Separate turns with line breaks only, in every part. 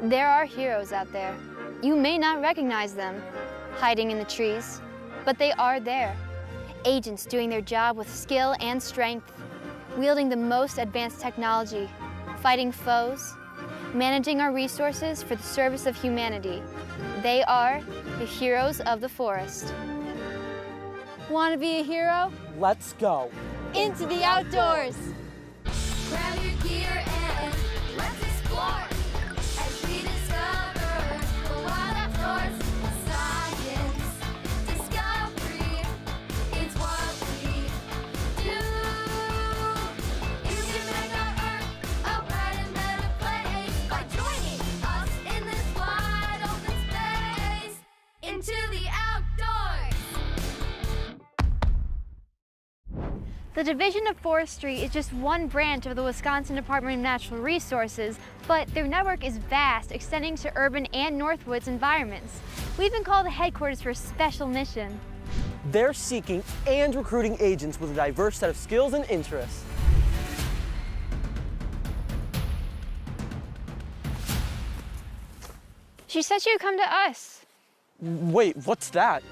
There are heroes out there. You may not recognize them, hiding in the trees, but they are there. Agents doing their job with skill and strength, wielding the most advanced technology, fighting foes, managing our resources for the service of humanity. They are the heroes of the forest. Want to be a hero?
Let's go.
Into the outdoors!
Grab your gear and let's explore as we discover the wild outdoors. Science, discovery, it's what we do. You can make our Earth a bright and better place by joining us in this wide open space. Into the outdoors.
The Division of Forestry is just one branch of the Wisconsin Department of Natural Resources, but their network is vast, extending to urban and Northwoods environments. We've been called the headquarters for a special mission.
They're seeking and recruiting agents with a diverse set of skills and interests.
She said she would come to us.
Wait, what's that?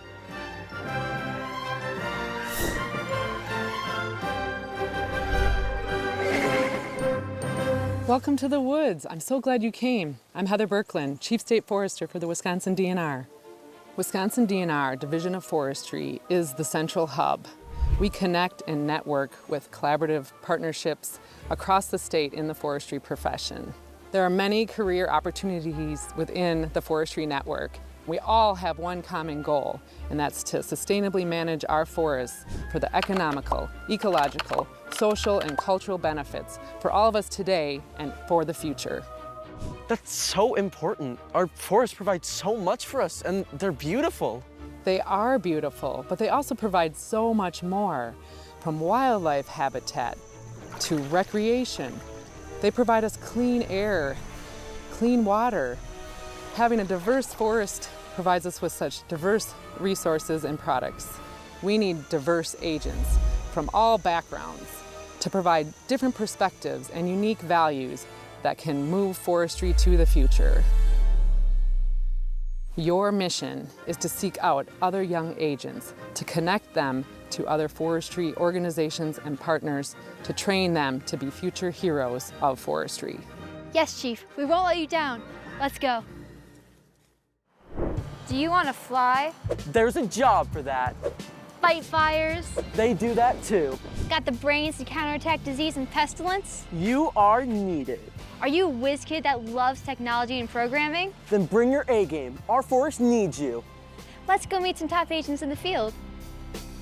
Welcome to the woods. I'm so glad you came. I'm Heather Berklund, Chief State Forester for the Wisconsin DNR. Wisconsin DNR Division of Forestry is the central hub. We connect and network with collaborative partnerships across the state in the forestry profession. There are many career opportunities within the forestry network. We all have one common goal, and that's to sustainably manage our forests for the economical, ecological, social, and cultural benefits for all of us today and for the future.
That's so important. Our forests provide so much for us, and they're beautiful.
They are beautiful, but they also provide so much more, from wildlife habitat to recreation. They provide us clean air, clean water. Having a diverse forest provides us with such diverse resources and products. We need diverse agents from all backgrounds to provide different perspectives and unique values that can move forestry to the future. Your mission is to seek out other young agents, to connect them to other forestry organizations and partners, to train them to be future heroes of forestry.
Yes, Chief, we won't let you down. Let's go. Do you want to fly?
There's a job for that.
Fight fires?
They do that too.
Got the brains to counterattack disease and pestilence?
You are needed.
Are you a whiz kid that loves technology and programming?
Then bring your A game. Our forest needs you.
Let's go meet some top agents in the field.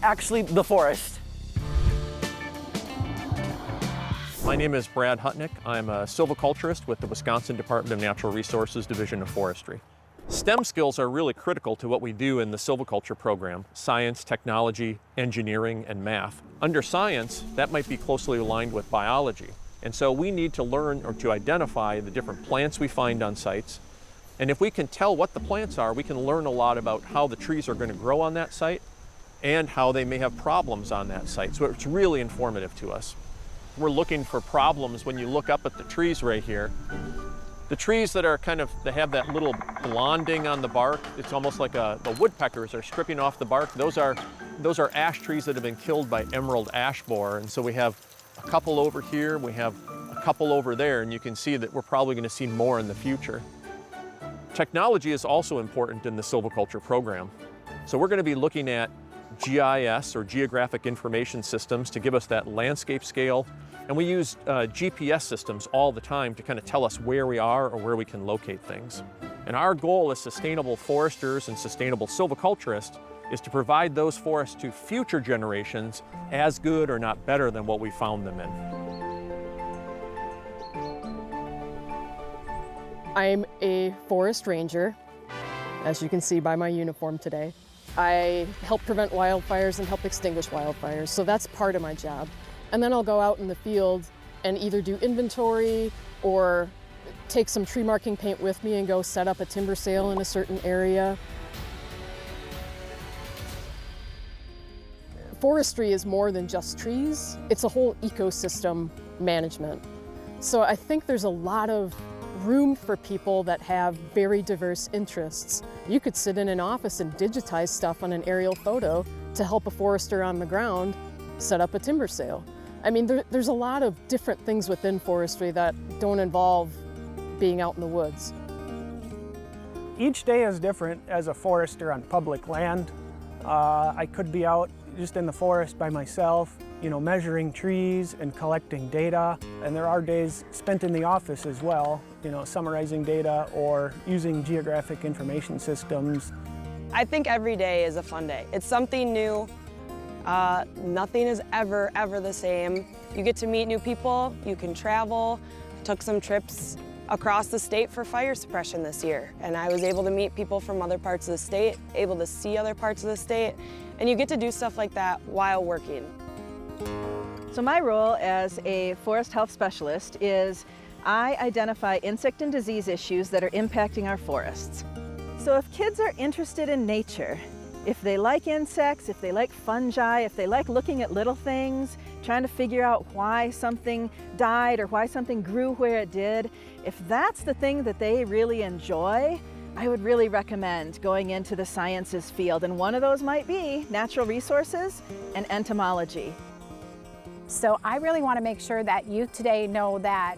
Actually, the forest.
My name is Brad Hutnick. I'm a silviculturist with the Wisconsin Department of Natural Resources Division of Forestry. STEM skills are really critical to what we do in the silviculture program: science, technology, engineering, and math. Under science, that might be closely aligned with biology. And so we need to learn or to identify the different plants we find on sites. And if we can tell what the plants are, we can learn a lot about how the trees are going to grow on that site and how they may have problems on that site. So it's really informative to us. We're looking for problems when you look up at the trees right here. The trees that are they have that little blonding on the bark, it's almost like the woodpeckers are stripping off the bark. Those are ash trees that have been killed by emerald ash borer. And so we have a couple over here, we have a couple over there, and you can see that we're probably going to see more in the future. Technology is also important in the silviculture program. So we're going to be looking at GIS, or Geographic Information Systems, to give us that landscape scale. And we use GPS systems all the time to tell us where we are or where we can locate things. And our goal as sustainable foresters and sustainable silviculturists is to provide those forests to future generations as good or not better than what we found them in.
I'm a forest ranger, as you can see by my uniform today. I help prevent wildfires and help extinguish wildfires, so that's part of my job. And then I'll go out in the field and either do inventory or take some tree marking paint with me and go set up a timber sale in a certain area. Forestry is more than just trees. It's a whole ecosystem management. So I think there's a lot of room for people that have very diverse interests. You could sit in an office and digitize stuff on an aerial photo to help a forester on the ground set up a timber sale. I mean, there's a lot of different things within forestry that don't involve being out in the woods.
Each day is different as a forester on public land. I could be out just in the forest by myself, measuring trees and collecting data. And there are days spent in the office as well, summarizing data or using geographic information systems.
I think every day is a fun day. It's something new. Nothing is ever the same. You get to meet new people, you can travel. Took some trips across the state for fire suppression this year, and I was able to meet people from other parts of the state, able to see other parts of the state, and you get to do stuff like that while working.
So my role as a forest health specialist is I identify insect and disease issues that are impacting our forests. So if kids are interested in nature, if they like insects, if they like fungi, if they like looking at little things, trying to figure out why something died or why something grew where it did, if that's the thing that they really enjoy, I would really recommend going into the sciences field. And one of those might be natural resources and entomology.
So I really want to make sure that youth today know that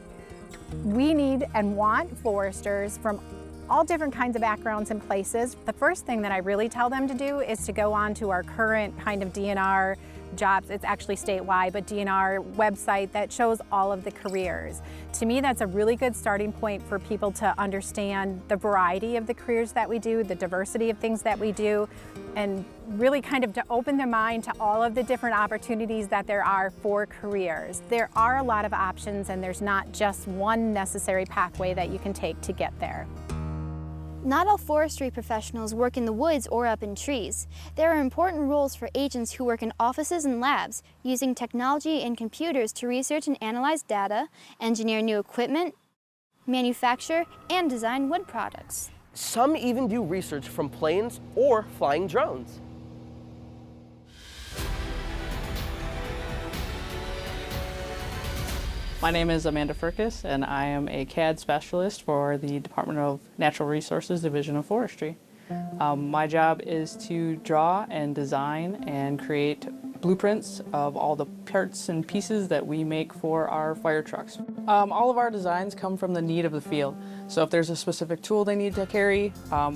we need and want foresters from all different kinds of backgrounds and places. The first thing that I really tell them to do is to go on to our current kind of DNR jobs. It's actually statewide, but DNR website that shows all of the careers. To me, that's a really good starting point for people to understand the variety of the careers that we do, the diversity of things that we do, and really kind of to open their mind to all of the different opportunities that there are for careers. There are a lot of options, and there's not just one necessary pathway that you can take to get there.
Not all forestry professionals work in the woods or up in trees. There are important roles for agents who work in offices and labs, using technology and computers to research and analyze data, engineer new equipment, manufacture, and design wood products.
Some even do research from planes or flying drones.
My name is Amanda Firkus, and I am a CAD specialist for the Department of Natural Resources Division of Forestry. My job is to draw and design and create blueprints of all the parts and pieces that we make for our fire trucks. All of our designs come from the need of the field. So if there's a specific tool they need to carry,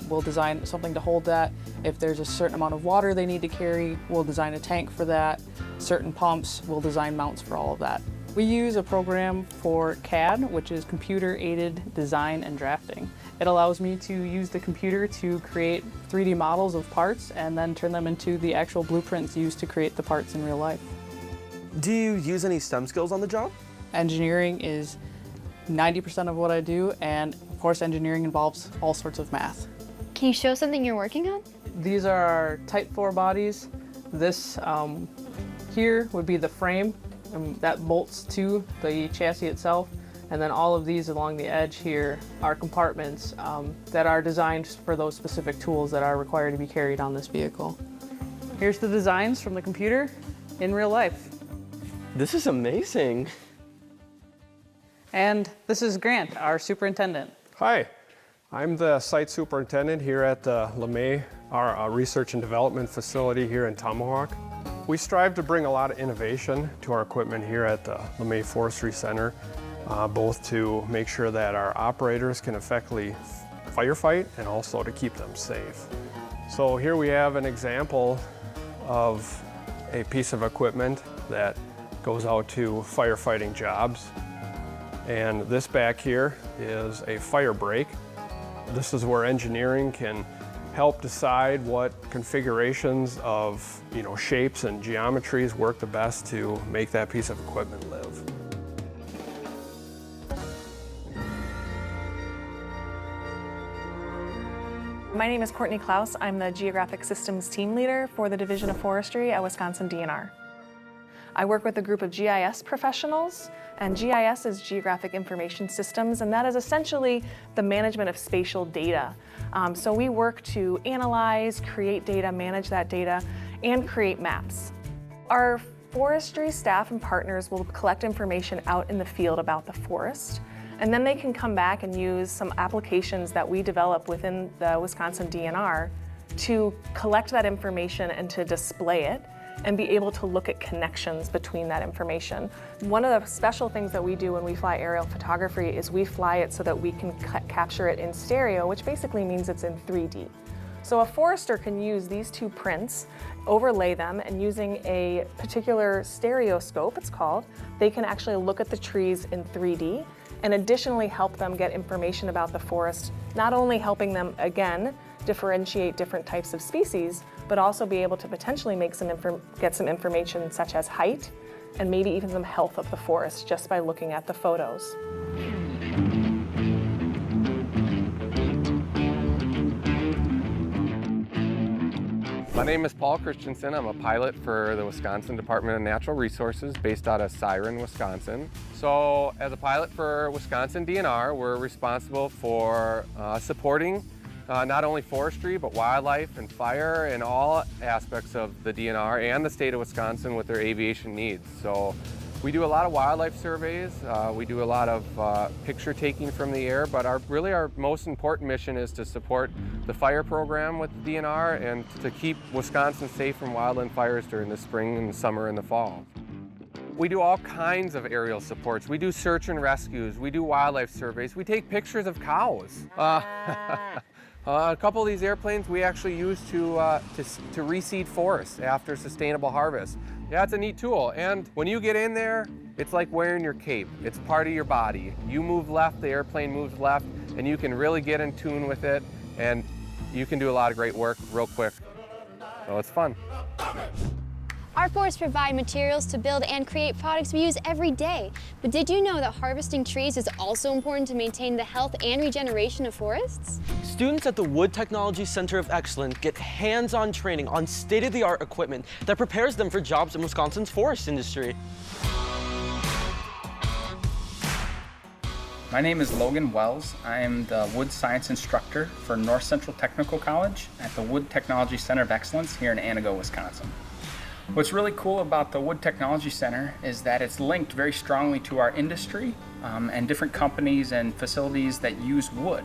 we'll design something to hold that. If there's a certain amount of water they need to carry, we'll design a tank for that. Certain pumps, we'll design mounts for all of that. We use a program for CAD, which is computer-aided design and drafting. It allows me to use the computer to create 3D models of parts and then turn them into the actual blueprints used to create the parts in real life.
Do you use any STEM skills on the job?
Engineering is 90% of what I do, and of course engineering involves all sorts of math.
Can you show something you're working on?
These are our Type 4 bodies. This here would be the frame. That bolts to the chassis itself, and then all of these along the edge here are compartments that are designed for those specific tools that are required to be carried on this vehicle. Here's the designs from the computer in real life.
This is amazing.
And this is Grant, our superintendent.
Hi, I'm the site superintendent here at the LeMay, our research and development facility here in Tomahawk. We strive to bring a lot of innovation to our equipment here at the LeMay Forestry Center, both to make sure that our operators can effectively firefight and also to keep them safe. So here we have an example of a piece of equipment that goes out to firefighting jobs. And this back here is a fire break. This is where engineering can help decide what configurations of shapes and geometries work the best to make that piece of equipment live.
My name is Courtney Klaus. I'm the Geographic Systems Team Leader for the Division of Forestry at Wisconsin DNR. I work with a group of GIS professionals, and GIS is Geographic Information Systems, and that is essentially the management of spatial data. So we work to analyze, create data, manage that data, and create maps. Our forestry staff and partners will collect information out in the field about the forest. And then they can come back and use some applications that we develop within the Wisconsin DNR to collect that information and to display it and be able to look at connections between that information. One of the special things that we do when we fly aerial photography is we fly it so that we can capture it in stereo, which basically means it's in 3D. So a forester can use these two prints, overlay them, and using a particular stereoscope, it's called, they can actually look at the trees in 3D and additionally help them get information about the forest, not only helping them, again, differentiate different types of species, but also be able to potentially get some information such as height and maybe even some health of the forest just by looking at the photos.
My name is Paul Christensen. I'm a pilot for the Wisconsin Department of Natural Resources based out of Siren, Wisconsin. So as a pilot for Wisconsin DNR, we're responsible for supporting not only forestry, but wildlife and fire and all aspects of the DNR and the state of Wisconsin with their aviation needs. So we do a lot of wildlife surveys. We do a lot of picture taking from the air, but really our most important mission is to support the fire program with the DNR and to keep Wisconsin safe from wildland fires during the spring and summer and the fall. We do all kinds of aerial supports. We do search and rescues. We do wildlife surveys. We take pictures of cows. A couple of these airplanes we actually use to reseed forests after sustainable harvest. Yeah, it's a neat tool. And when you get in there, it's like wearing your cape. It's part of your body. You move left, the airplane moves left, and you can really get in tune with it, and you can do a lot of great work real quick. So it's fun.
Our forests provide materials to build and create products we use every day. But did you know that harvesting trees is also important to maintain the health and regeneration of forests?
Students at the Wood Technology Center of Excellence get hands-on training on state-of-the-art equipment that prepares them for jobs in Wisconsin's forest industry.
My name is Logan Wells. I am the Wood Science Instructor for North Central Technical College at the Wood Technology Center of Excellence here in Antigo, Wisconsin. What's really cool about the Wood Technology Center is that it's linked very strongly to our industry and different companies and facilities that use wood.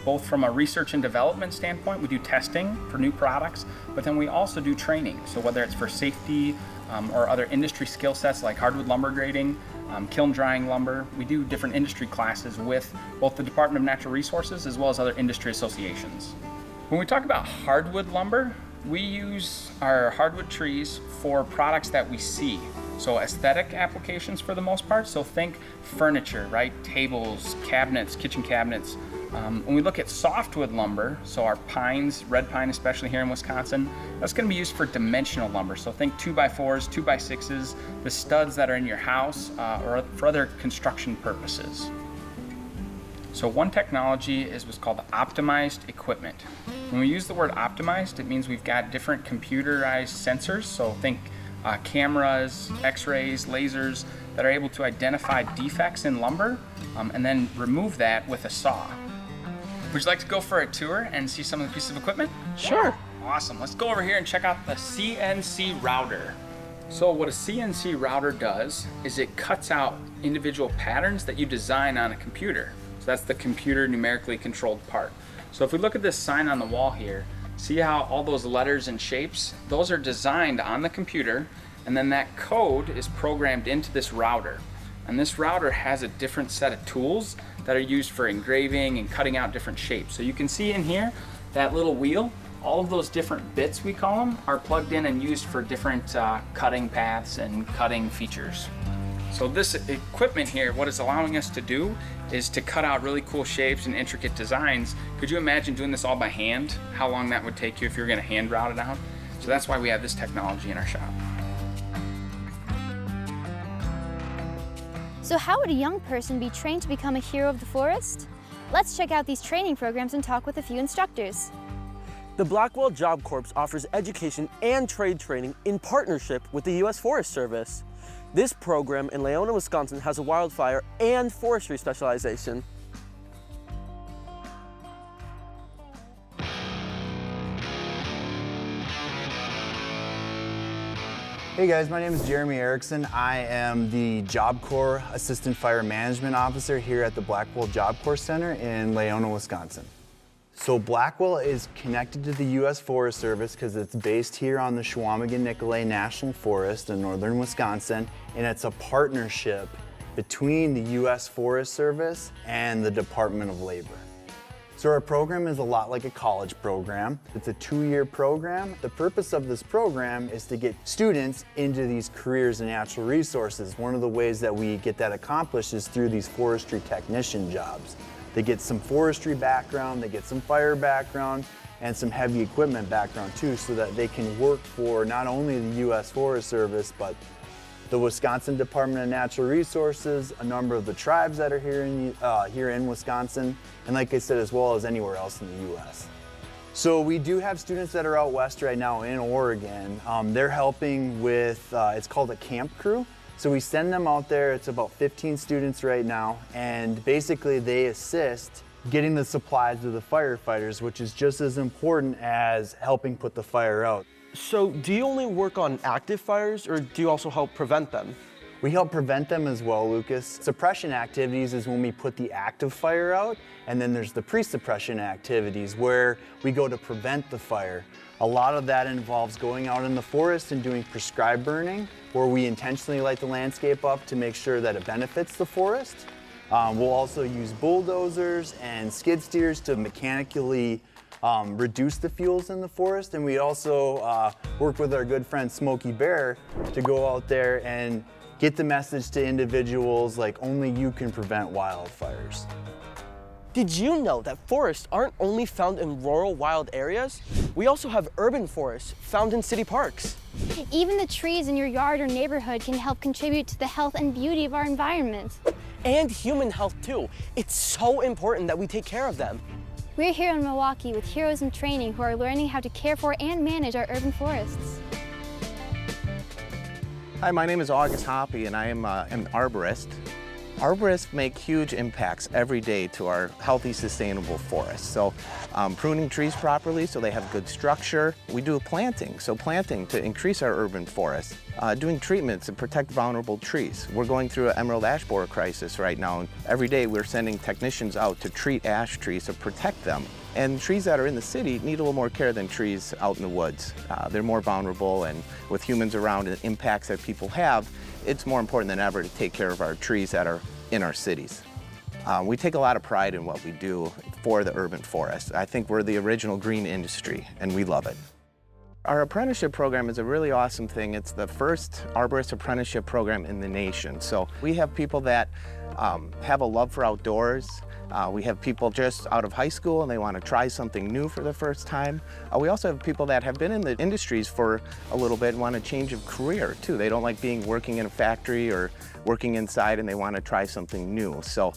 Both from a research and development standpoint, we do testing for new products, but then we also do training. So whether it's for safety or other industry skill sets like hardwood lumber grading, kiln drying lumber, we do different industry classes with both the Department of Natural Resources as well as other industry associations. When we talk about hardwood lumber, we use our hardwood trees for products that we see. So aesthetic applications for the most part. So think furniture, right? Tables, cabinets, kitchen cabinets. When we look at softwood lumber, so our pines, red pine especially here in Wisconsin, that's going to be used for dimensional lumber. So think 2x4s, 2x6s, the studs that are in your house or for other construction purposes. So one technology is what's called optimized equipment. When we use the word optimized, it means we've got different computerized sensors. So think cameras, x-rays, lasers that are able to identify defects in lumber and then remove that with a saw. Would you like to go for a tour and see some of the pieces of equipment?
Sure.
Awesome. Let's go over here and check out the CNC router. So what a CNC router does is it cuts out individual patterns that you design on a computer. So that's the computer numerically controlled part. So if we look at this sign on the wall here, see how all those letters and shapes, those are designed on the computer, and then that code is programmed into this router. And this router has a different set of tools that are used for engraving and cutting out different shapes. So you can see in here, that little wheel, all of those different bits, we call them, are plugged in and used for different cutting paths and cutting features. So this equipment here, what it's allowing us to do is to cut out really cool shapes and intricate designs. Could you imagine doing this all by hand? How long that would take you if you were gonna hand route it out? So that's why we have this technology in our shop.
So how would a young person be trained to become a hero of the forest? Let's check out these training programs and talk with a few instructors.
The Blackwell Job Corps offers education and trade training in partnership with the U.S. Forest Service. This program in Leona, Wisconsin has a wildfire and forestry specialization.
Hey guys, my name is Jeremy Erickson. I am the Job Corps Assistant Fire Management Officer here at the Blackwell Job Corps Center in Leona, Wisconsin. So Blackwell is connected to the U.S. Forest Service because it's based here on the Chequamegon-Nicolet National Forest in northern Wisconsin, and it's a partnership between the U.S. Forest Service and the Department of Labor. So our program is a lot like a college program. It's a 2-year program. The purpose of this program is to get students into these careers in natural resources. One of the ways that we get that accomplished is through these forestry technician jobs. They get some forestry background, they get some fire background, and some heavy equipment background too, so that they can work for not only the U.S. Forest Service, but the Wisconsin Department of Natural Resources, a number of the tribes that are here in Wisconsin, and like I said, as well as anywhere else in the U.S. So we do have students that are out west right now in Oregon. They're helping with, it's called a camp crew. So we send them out there, it's about 15 students right now, and basically they assist getting the supplies to the firefighters, which is just as important as helping put the fire out.
So do you only work on active fires, or do you also help prevent them?
We help prevent them as well, Lucas. Suppression activities is when we put the active fire out, and then there's the pre-suppression activities where we go to prevent the fire. A lot of that involves going out in the forest and doing prescribed burning, where we intentionally light the landscape up to make sure that it benefits the forest. We'll also use bulldozers and skid steers to mechanically reduce the fuels in the forest, and we also work with our good friend Smokey Bear to go out there and get the message to individuals like only you can prevent wildfires.
Did you know that forests aren't only found in rural wild areas? We also have urban forests found in city parks.
Even the trees in your yard or neighborhood can help contribute to the health and beauty of our environment.
And human health too. It's so important that we take care of them.
We're here in Milwaukee with heroes in training who are learning how to care for and manage our urban forests.
Hi, my name is August Hoppy and I am an arborist. Arborists make huge impacts every day to our healthy, sustainable forests. So pruning trees properly so they have good structure. We do planting, so planting to increase our urban forests. Doing treatments to protect vulnerable trees. We're going through an emerald ash borer crisis right now, and every day we're sending technicians out to treat ash trees to protect them. And trees that are in the city need a little more care than trees out in the woods. They're more vulnerable, and with humans around and the impacts that people have, it's more important than ever to take care of our trees that are in our cities. We take a lot of pride in what we do for the urban forest. I think we're the original green industry, and we love it. Our apprenticeship program is a really awesome thing. It's the first arborist apprenticeship program in the nation. So we have people that have a love for outdoors. We have people just out of high school and they want to try something new for the first time. We also have people that have been in the industries for a little bit and want a change of career too. They don't like working in a factory or working inside, and they want to try something new. So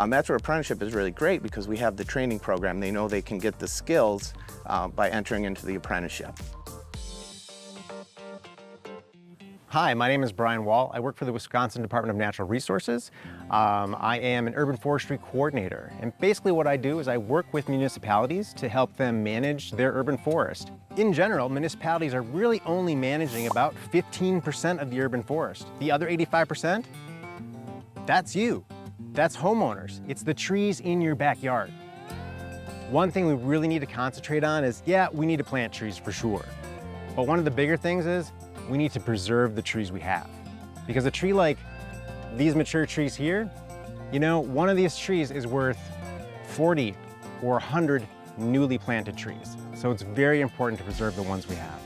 that's where apprenticeship is really great, because we have the training program. They know they can get the skills by entering into the apprenticeship.
Hi, my name is Brian Wall. I work for the Wisconsin Department of Natural Resources. I am an urban forestry coordinator, and basically what I do is I work with municipalities to help them manage their urban forest. In general, municipalities are really only managing about 15% of the urban forest. The other 85%, that's you. That's homeowners. It's the trees in your backyard. One thing we really need to concentrate on is, yeah, we need to plant trees for sure. But one of the bigger things is, we need to preserve the trees we have. Because a tree like these mature trees here, you know, one of these trees is worth 40 or 100 newly planted trees. So it's very important to preserve the ones we have.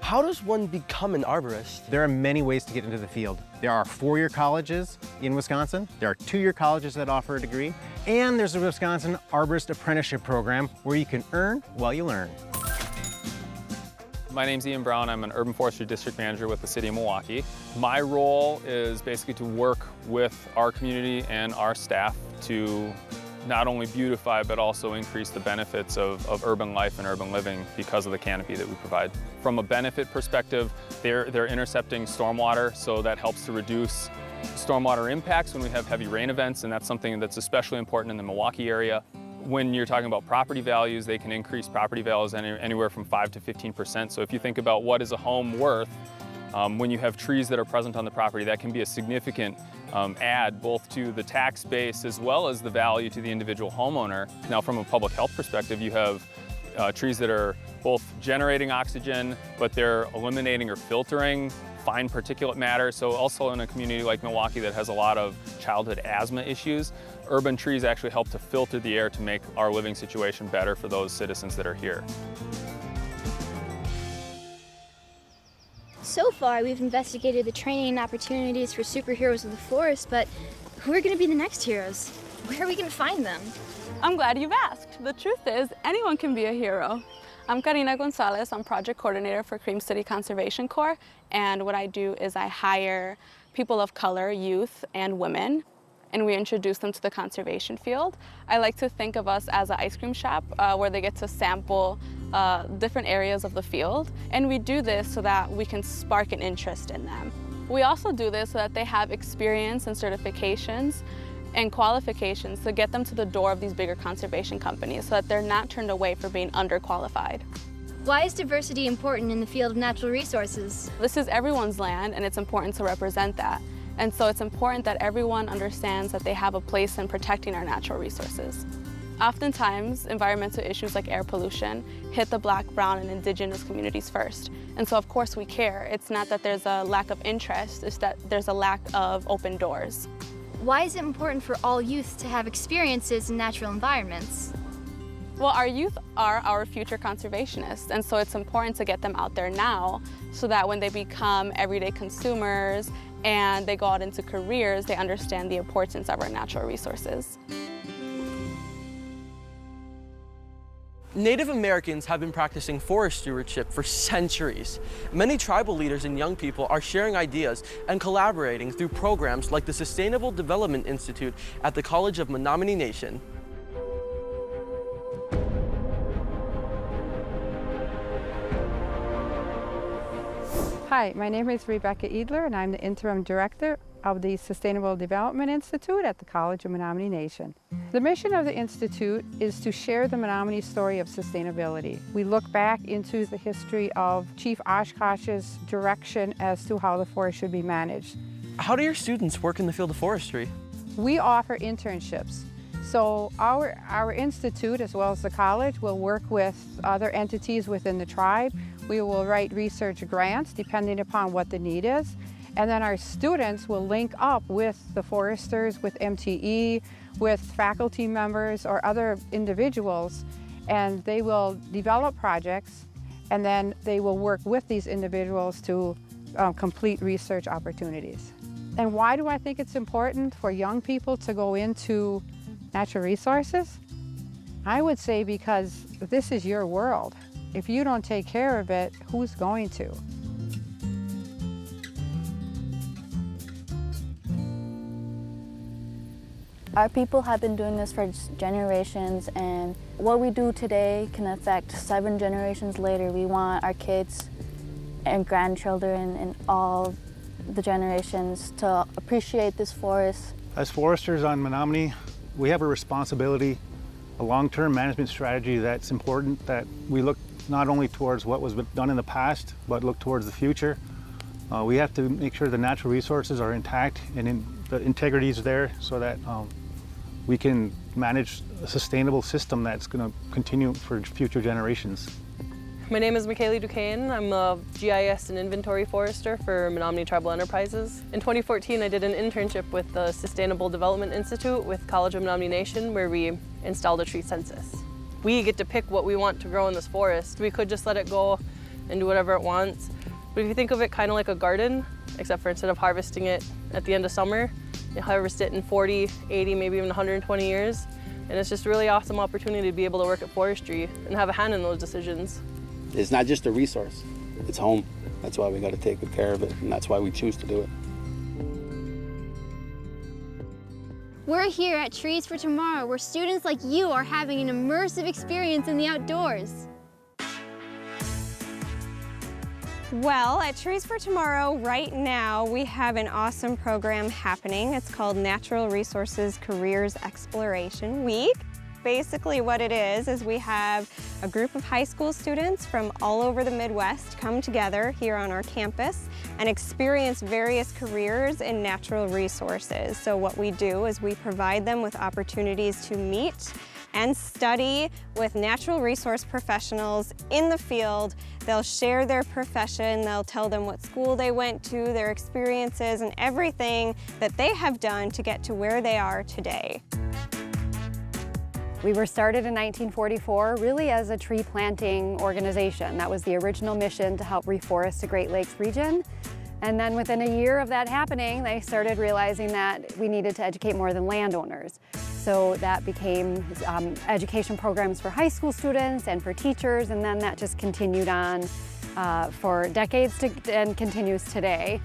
How does one become an arborist?
There are many ways to get into the field. There are 4-year colleges in Wisconsin. There are 2-year colleges that offer a degree. And there's a Wisconsin Arborist Apprenticeship Program where you can earn while you learn.
My name's Ian Brown. I'm an Urban Forestry District Manager with the City of Milwaukee. My role is basically to work with our community and our staff to not only beautify but also increase the benefits of urban life and urban living because of the canopy that we provide. From a benefit perspective, they're intercepting stormwater, so that helps to reduce stormwater impacts when we have heavy rain events, and that's something that's especially important in the Milwaukee area. When you're talking about property values, they can increase property values anywhere from 5 to 15%. So if you think about what is a home worth, When you have trees that are present on the property, that can be a significant add both to the tax base as well as the value to the individual homeowner. Now, from a public health perspective, you have trees that are both generating oxygen, but they're eliminating or filtering fine particulate matter. So also in a community like Milwaukee that has a lot of childhood asthma issues, urban trees actually help to filter the air to make our living situation better for those citizens that are here.
So far, we've investigated the training and opportunities for superheroes of the forest, but who are going to be the next heroes? Where are we going to find them?
I'm glad you've asked. The truth is, anyone can be a hero. I'm Karina Gonzalez. I'm project coordinator for Cream City Conservation Corps, and what I do is I hire people of color, youth, and women, and we introduce them to the conservation field. I like to think of us as an ice cream shop where they get to sample different areas of the field, and we do this so that we can spark an interest in them. We also do this so that they have experience and certifications and qualifications to get them to the door of these bigger conservation companies so that they're not turned away for being underqualified.
Why is diversity important in the field of natural resources?
This is everyone's land, and it's important to represent that. And so it's important that everyone understands that they have a place in protecting our natural resources. Oftentimes, environmental issues like air pollution hit the Black, Brown, and Indigenous communities first. And so of course we care. It's not that there's a lack of interest, it's that there's a lack of open doors.
Why is it important for all youth to have experiences in natural environments?
Well, our youth are our future conservationists, and so it's important to get them out there now so that when they become everyday consumers and they go out into careers, they understand the importance of our natural resources.
Native Americans have been practicing forest stewardship for centuries. Many tribal leaders and young people are sharing ideas and collaborating through programs like the Sustainable Development Institute at the College of Menominee Nation.
Hi, my name is Rebecca Edler, and I'm the Interim Director of the Sustainable Development Institute at the College of Menominee Nation. The mission of the Institute is to share the Menominee story of sustainability. We look back into the history of Chief Oshkosh's direction as to how the forest should be managed.
How do your students work in the field of forestry?
We offer internships. So our institute, as well as the college, will work with other entities within the tribe. We will write research grants depending upon what the need is. And then our students will link up with the foresters, with MTE, with faculty members or other individuals, and they will develop projects, and then they will work with these individuals to complete research opportunities. And why do I think it's important for young people to go into natural resources? I would say because this is your world. If you don't take care of it, who's going to?
Our people have been doing this for generations, and what we do today can affect 7 generations later. We want our kids and grandchildren and all the generations to appreciate this forest.
As foresters on Menominee, we have a responsibility, a long-term management strategy that's important, that we look not only towards what was done in the past, but look towards the future. We have to make sure the natural resources are intact and the integrity is there so that we can manage a sustainable system that's going to continue for future generations.
My name is Michaela Duquesne. I'm a GIS and inventory forester for Menominee Tribal Enterprises. In 2014, I did an internship with the Sustainable Development Institute with College of Menominee Nation, where we installed a tree census. We get to pick what we want to grow in this forest. We could just let it go and do whatever it wants. But if you think of it kind of like a garden, except for instead of harvesting it at the end of summer, you harvest it in 40, 80, maybe even 120 years. And it's just a really awesome opportunity to be able to work at forestry and have a hand in those decisions.
It's not just a resource, it's home. That's why we got to take good care of it, and that's why we choose to do it.
We're here at Trees for Tomorrow, where students like you are having an immersive experience in the outdoors.
Well, at Trees for Tomorrow, right now, we have an awesome program happening. It's called Natural Resources Careers Exploration Week. basically what it is we have a group of high school students from all over the Midwest come together here on our campus and experience various careers in natural resources. So what we do is we provide them with opportunities to meet and study with natural resource professionals in the field. They'll share their profession, they'll tell them what school they went to, their experiences, and everything that they have done to get to where they are today.
We were started in 1944 really as a tree planting organization. That was the original mission, to help reforest the Great Lakes region. And then within a year of that happening, they started realizing that we needed to educate more than landowners. So that became education programs for high school students and for teachers, and then that just continued on for decades and continues today.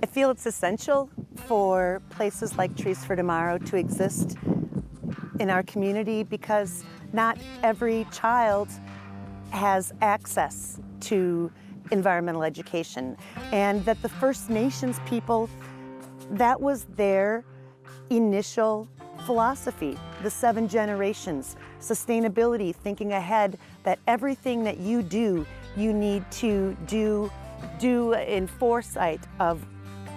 I feel it's essential for places like Trees for Tomorrow to exist in our community because not every child has access to environmental education, and that the First Nations people, that was their initial philosophy, the 7 generations, sustainability, thinking ahead, that everything that you do, you need to do in foresight of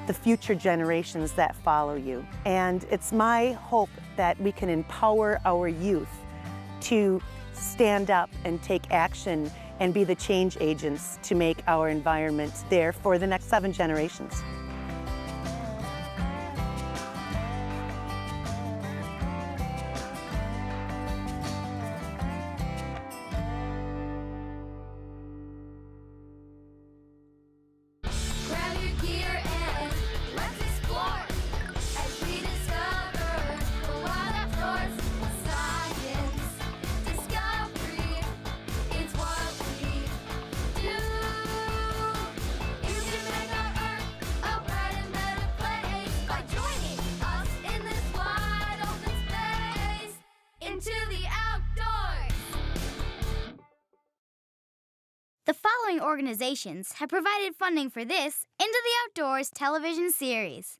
the future generations that follow you. And it's my hope that we can empower our youth to stand up and take action and be the change agents to make our environment there for the next 7 generations.
The following organizations have provided funding for this Into the Outdoors television series.